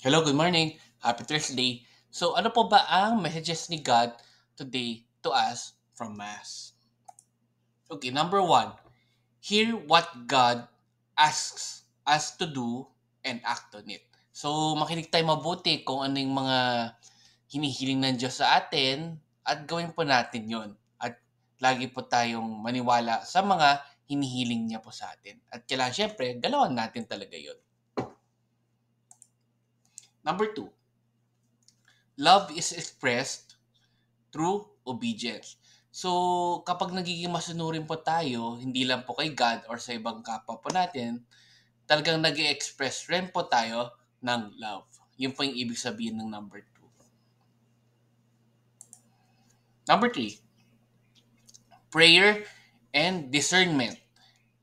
Hello, good morning. Happy Thursday. So, ano po ba ang messages ni God today to us from Mass? Okay, number one, hear what God asks us to do and act on it. So, makinig tayo mabuti kung ano yung mga hinihiling ng Diyos sa atin at gawin po natin yon. At lagi po tayong maniwala sa mga hinihiling niya po sa atin. At kailangan syempre, galawan natin talaga yon. Number two, love is expressed through obedience. So, kapag nagiging masunurin po tayo, hindi lang po kay God or sa ibang kapwa po natin, talagang nag express rin po tayo ng love. Yun po yung ibig sabihin ng number two. Number three, prayer and discernment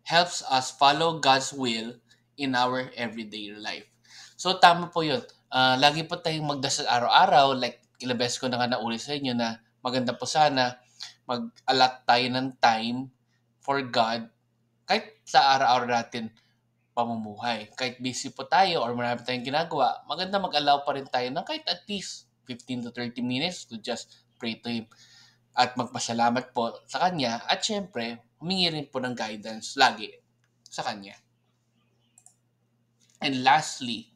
helps us follow God's will in our everyday life. So, tama po yun. Lagi po tayong magdasal araw-araw. Like, ilang beses ko na nga nauli sa inyo na maganda po sana mag-allot tayo ng time for God kahit sa araw-araw natin pamumuhay. Kahit busy po tayo or marami tayong ginagawa, maganda mag-allow pa rin tayo ng kahit at least 15 to 30 minutes to just pray to Him at magpasalamat po sa Kanya at syempre, humingi rin po ng guidance lagi sa Kanya. And lastly,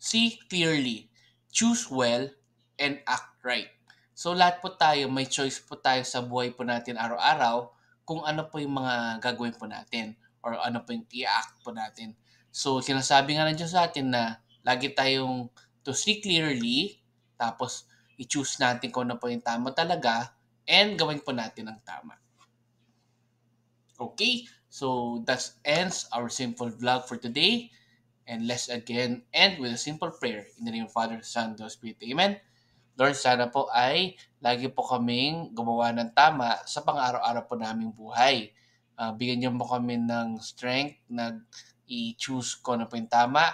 see clearly, choose well, and act right. So lahat po tayo, may choice po tayo sa buhay po natin araw-araw kung ano po yung mga gagawin po natin or ano po yung i-act po natin. So sinasabi nga ng Diyos sa atin na lagi tayong to see clearly, tapos i-choose natin kung ano po yung tama talaga and gawin po natin ang tama. Okay, so that ends our simple vlog for today. And let's again end with a simple prayer in the name of Father, Son, and Holy Spirit. Amen. Lord, sana po ay lagi po kaming gumawa ng tama sa pang-araw-araw po naming buhay. Bigyan niyo po kami ng strength na i-choose ko na po yung tama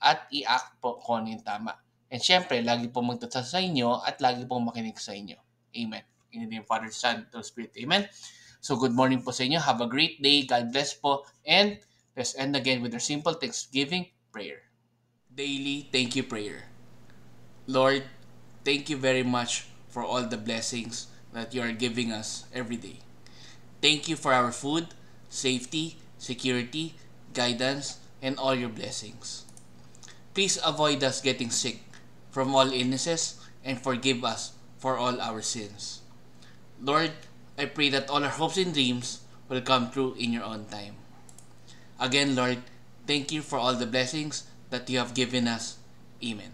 at i-act po kung ano yung tama. And syempre, lagi po magdasal sa inyo at lagi po makinig sa inyo. Amen. In the name of Father, Son, and Holy Spirit. Amen. So good morning po sa inyo. Have a great day. God bless po. And let's end again with our simple thanksgiving prayer. Daily thank you prayer. Lord, thank you very much for all the blessings that you are giving us every day. Thank you for our food, safety, security, guidance, and all your blessings. Please avoid us getting sick from all illnesses and forgive us for all our sins. Lord, I pray that all our hopes and dreams will come true in your own time. Again, Lord, thank you for all the blessings that you have given us. Amen.